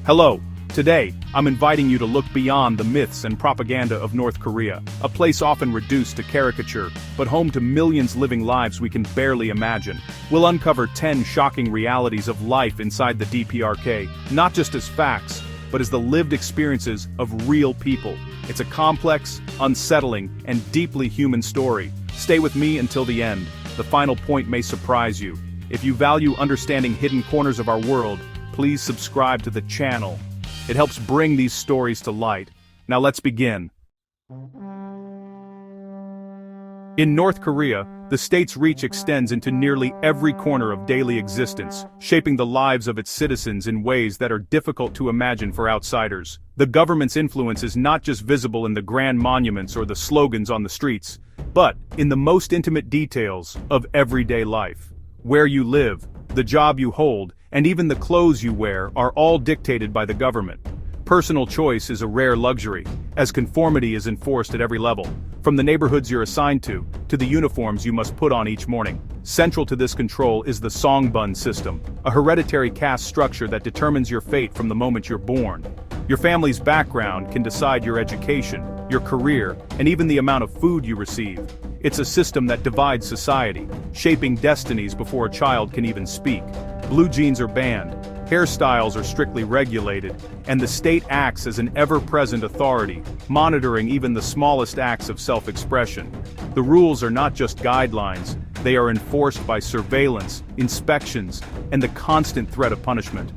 Hello. Today, I'm inviting you to look beyond the myths and propaganda of North Korea, a place often reduced to caricature, but home to millions living lives we can barely imagine. We'll uncover 10 shocking realities of life inside the DPRK, not just as facts, but as the lived experiences of real people. It's a complex, unsettling, and deeply human story. Stay with me until the end. The final point may surprise you. If you value understanding hidden corners of our world, please subscribe to the channel. It helps bring these stories to light. Now let's begin. In North Korea, the state's reach extends into nearly every corner of daily existence, shaping the lives of its citizens in ways that are difficult to imagine for outsiders. The government's influence is not just visible in the grand monuments or the slogans on the streets, but in the most intimate details of everyday life. Where you live, the job you hold, and even the clothes you wear are all dictated by the government. Personal choice is a rare luxury, as conformity is enforced at every level, from the neighborhoods you're assigned to the uniforms you must put on each morning. Central to this control is the songbun system, a hereditary caste structure that determines your fate from the moment you're born. Your family's background can decide your education, your career, and even the amount of food you receive. It's a system that divides society, shaping destinies before a child can even speak. Blue jeans are banned, hairstyles are strictly regulated, and the state acts as an ever-present authority, monitoring even the smallest acts of self-expression. The rules are not just guidelines, they are enforced by surveillance, inspections, and the constant threat of punishment.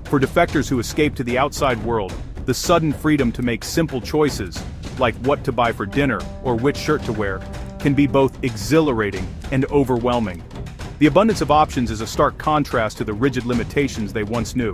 For defectors who escape to the outside world, the sudden freedom to make simple choices, like what to buy for dinner or which shirt to wear, can be both exhilarating and overwhelming. The abundance of options is a stark contrast to the rigid limitations they once knew.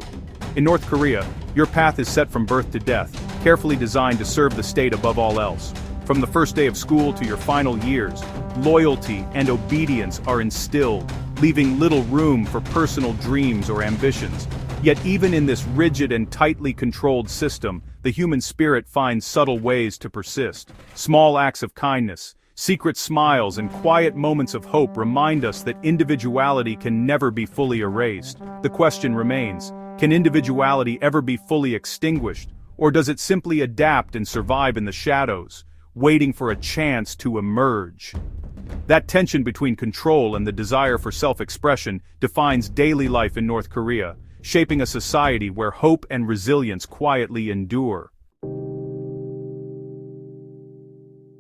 In North Korea, your path is set from birth to death, carefully designed to serve the state above all else. From the first day of school to your final years, loyalty and obedience are instilled, leaving little room for personal dreams or ambitions. Yet even in this rigid and tightly controlled system, the human spirit finds subtle ways to persist. Small acts of kindness, secret smiles, and quiet moments of hope remind us that individuality can never be fully erased. The question remains, can individuality ever be fully extinguished, or does it simply adapt and survive in the shadows, waiting for a chance to emerge? That tension between control and the desire for self-expression defines daily life in North Korea, shaping a society where hope and resilience quietly endure.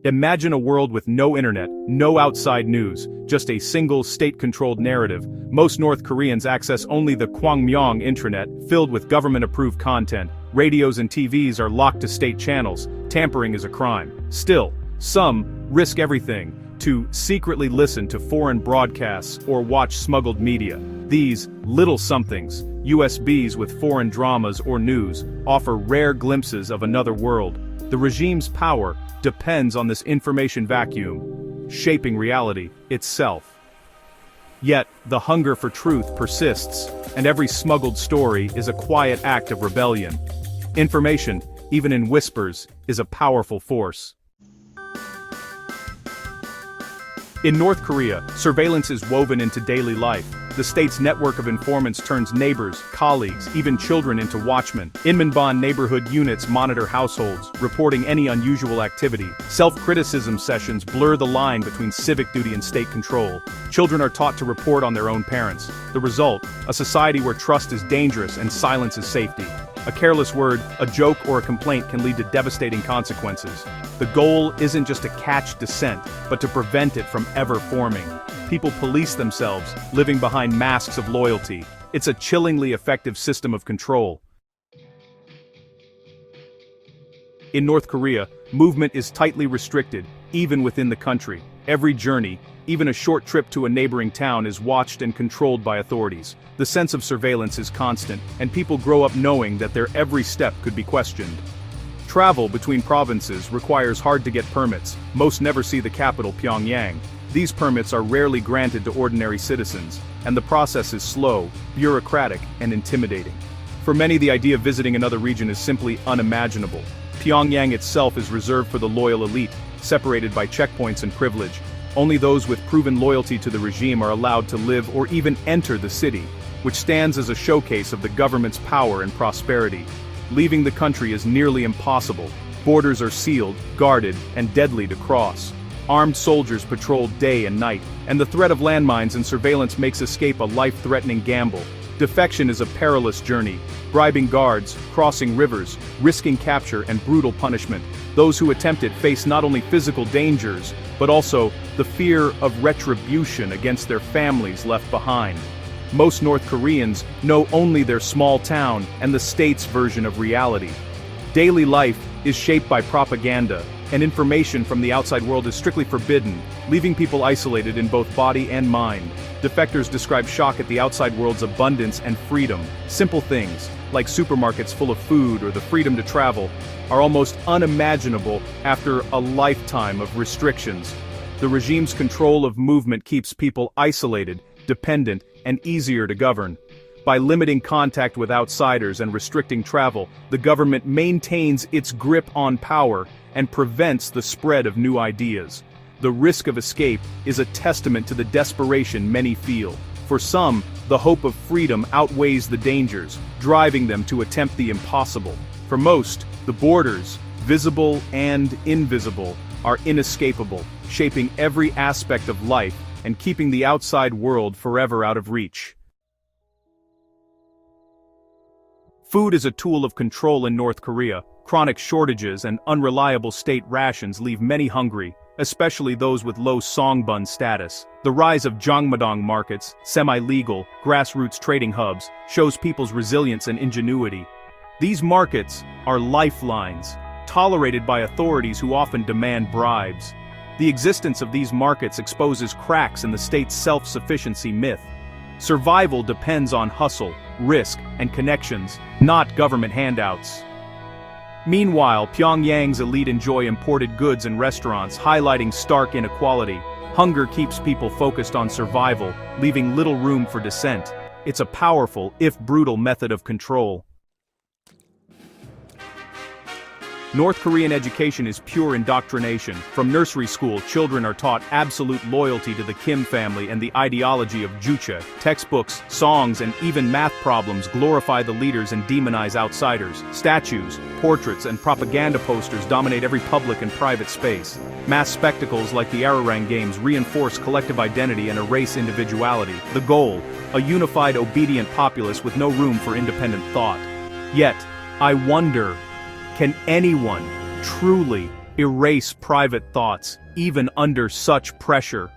Imagine a world with no internet, no outside news, just a single state-controlled narrative. Most North Koreans access only the Kwangmyong intranet, filled with government-approved content. Radios and TVs are locked to state channels. Tampering is a crime. Still, some risk everything to secretly listen to foreign broadcasts or watch smuggled media. These little somethings, USBs with foreign dramas or news, offer rare glimpses of another world. The regime's power depends on this information vacuum, shaping reality itself. Yet, the hunger for truth persists, and every smuggled story is a quiet act of rebellion. Information, even in whispers, is a powerful force. In North Korea, surveillance is woven into daily life. The state's network of informants turns neighbors, colleagues, even children into watchmen. Inminban neighborhood units monitor households, reporting any unusual activity. Self-criticism sessions blur the line between civic duty and state control. Children are taught to report on their own parents. The result, a society where trust is dangerous and silence is safety. A careless word, a joke, or a complaint can lead to devastating consequences. The goal isn't just to catch dissent, but to prevent it from ever forming. People police themselves, living behind masks of loyalty. It's a chillingly effective system of control. In North Korea, movement is tightly restricted, even within the country. Every journey, even a short trip to a neighboring town, is watched and controlled by authorities. The sense of surveillance is constant, and people grow up knowing that their every step could be questioned. Travel between provinces requires hard-to-get permits. Most never see the capital, Pyongyang. These permits are rarely granted to ordinary citizens, and the process is slow, bureaucratic, and intimidating. For many, the idea of visiting another region is simply unimaginable. Pyongyang itself is reserved for the loyal elite, separated by checkpoints and privilege. Only those with proven loyalty to the regime are allowed to live or even enter the city. which stands as a showcase of the government's power and prosperity. Leaving the country is nearly impossible. Borders are sealed, guarded, and deadly to cross. Armed soldiers patrol day and night, and the threat of landmines and surveillance makes escape a life-threatening gamble. Defection is a perilous journey, bribing guards, crossing rivers, risking capture and brutal punishment. Those who attempt it face not only physical dangers, but also the fear of retribution against their families left behind. Most North Koreans know only their small town and the state's version of reality. Daily life is shaped by propaganda, and information from the outside world is strictly forbidden, leaving people isolated in both body and mind. Defectors describe shock at the outside world's abundance and freedom. Simple things, like supermarkets full of food or the freedom to travel, are almost unimaginable after a lifetime of restrictions. The regime's control of movement keeps people isolated, dependent, and easier to govern. By limiting contact with outsiders and restricting travel, the government maintains its grip on power and prevents the spread of new ideas. The risk of escape is a testament to the desperation many feel. For some, the hope of freedom outweighs the dangers, driving them to attempt the impossible. For most, the borders, visible and invisible, are inescapable, shaping every aspect of life and keeping the outside world forever out of reach. Food is a tool of control in North Korea. Chronic shortages and unreliable state rations leave many hungry, especially those with low songbun status. The rise of jangmadang markets, semi-legal, grassroots trading hubs, shows people's resilience and ingenuity. These markets are lifelines, tolerated by authorities who often demand bribes. The existence of these markets exposes cracks in the state's self-sufficiency myth. Survival depends on hustle, risk, and connections, not government handouts. Meanwhile, Pyongyang's elite enjoy imported goods and restaurants, highlighting stark inequality. Hunger keeps people focused on survival, leaving little room for dissent. It's a powerful, if brutal, method of control. North Korean education is pure indoctrination. From nursery school, children are taught absolute loyalty to the Kim family and the ideology of Juche. Textbooks, songs, and even math problems glorify the leaders and demonize outsiders. Statues, portraits, and propaganda posters dominate every public and private space. Mass spectacles like the Ararang Games reinforce collective identity and erase individuality. The goal, a unified, obedient populace with no room for independent thought. Yet, I wonder, can anyone truly erase private thoughts, even under such pressure?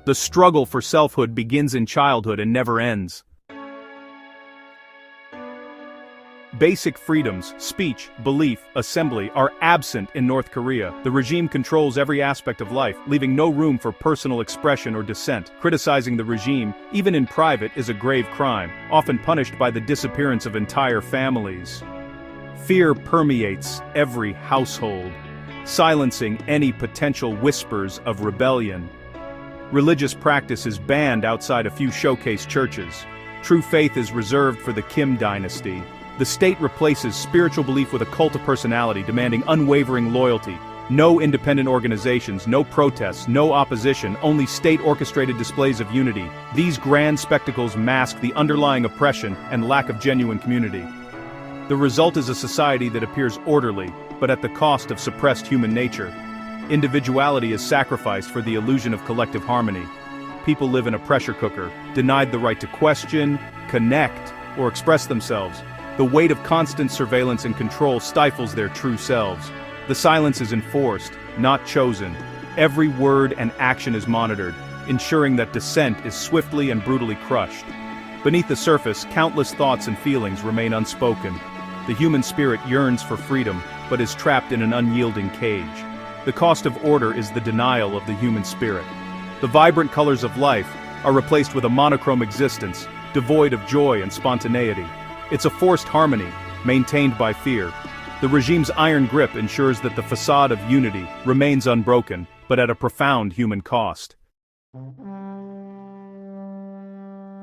The struggle for selfhood begins in childhood and never ends. Basic freedoms, speech, belief, assembly, are absent in North Korea. The regime controls every aspect of life, leaving no room for personal expression or dissent. Criticizing the regime, even in private, is a grave crime, often punished by the disappearance of entire families. Fear permeates every household, silencing any potential whispers of rebellion. Religious practice is banned outside a few showcase churches. True faith is reserved for the Kim dynasty. The state replaces spiritual belief with a cult of personality, demanding unwavering loyalty. No independent organizations, no protests, no opposition, only state-orchestrated displays of unity. These grand spectacles mask the underlying oppression and lack of genuine community. The result is a society that appears orderly, but at the cost of suppressed human nature. Individuality is sacrificed for the illusion of collective harmony. People live in a pressure cooker, denied the right to question, connect, or express themselves. The weight of constant surveillance and control stifles their true selves. The silence is enforced, not chosen. Every word and action is monitored, ensuring that dissent is swiftly and brutally crushed. Beneath the surface, countless thoughts and feelings remain unspoken. The human spirit yearns for freedom, but is trapped in an unyielding cage. The cost of order is the denial of the human spirit. The vibrant colors of life are replaced with a monochrome existence, devoid of joy and spontaneity. It's a forced harmony, maintained by fear. The regime's iron grip ensures that the facade of unity remains unbroken, but at a profound human cost.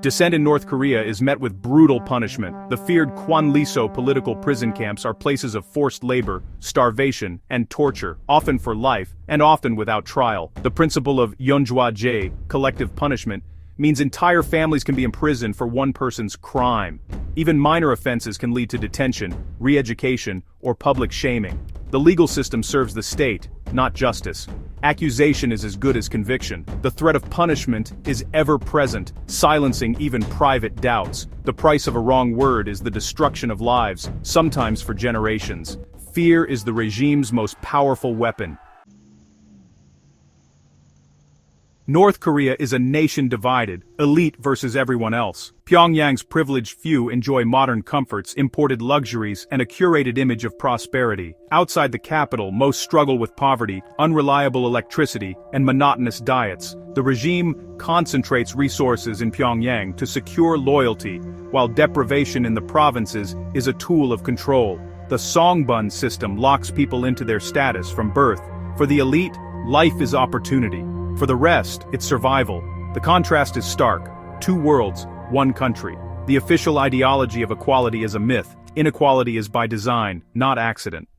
Dissent in North Korea is met with brutal punishment. The feared Kwanliso political prison camps are places of forced labor, starvation, and torture, often for life, and often without trial. The principle of Yeonjwa-jae, collective punishment, means entire families can be imprisoned for one person's crime. Even minor offenses can lead to detention, re-education, or public shaming. The legal system serves the state, not justice. Accusation is as good as conviction. The threat of punishment is ever present, silencing even private doubts. The price of a wrong word is the destruction of lives, sometimes for generations. Fear is the regime's most powerful weapon. North Korea is a nation divided, elite versus everyone else. Pyongyang's privileged few enjoy modern comforts, imported luxuries, and a curated image of prosperity. Outside the capital, most struggle with poverty, unreliable electricity, and monotonous diets. The regime concentrates resources in Pyongyang to secure loyalty, while deprivation in the provinces is a tool of control. The Songbun system locks people into their status from birth. For the elite, life is opportunity. For the rest, it's survival. The contrast is stark. Two worlds, one country. The official ideology of equality is a myth. Inequality is by design, not accident.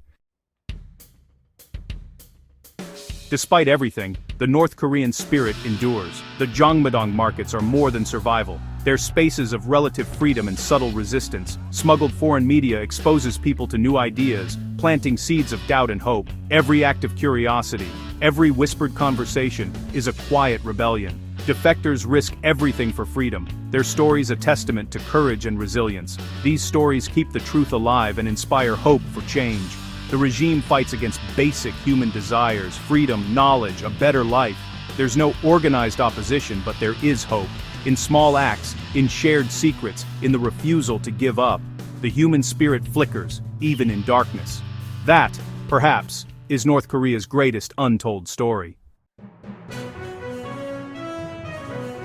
Despite everything, the North Korean spirit endures. The Jongmadong markets are more than survival. They're spaces of relative freedom and subtle resistance. Smuggled foreign media exposes people to new ideas, planting seeds of doubt and hope. Every act of curiosity, every whispered conversation, is a quiet rebellion. Defectors risk everything for freedom, their stories a testament to courage and resilience. These stories keep the truth alive and inspire hope for change. The regime fights against basic human desires, freedom, knowledge, a better life. There's no organized opposition, but there is hope. In small acts, in shared secrets, in the refusal to give up. The human spirit flickers, even in darkness. That, perhaps, is North Korea's greatest untold story.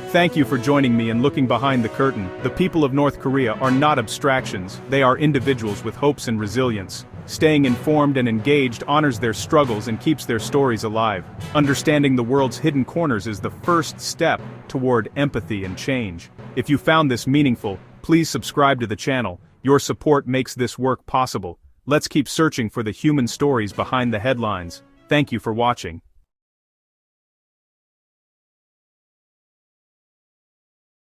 Thank you for joining me and looking behind the curtain. The people of North Korea are not abstractions, they are individuals with hopes and resilience. Staying informed and engaged honors their struggles and keeps their stories alive. Understanding the world's hidden corners is the first step toward empathy and change. If you found this meaningful, please subscribe to the channel. Your support makes this work possible. Let's keep searching for the human stories behind the headlines. Thank you for watching.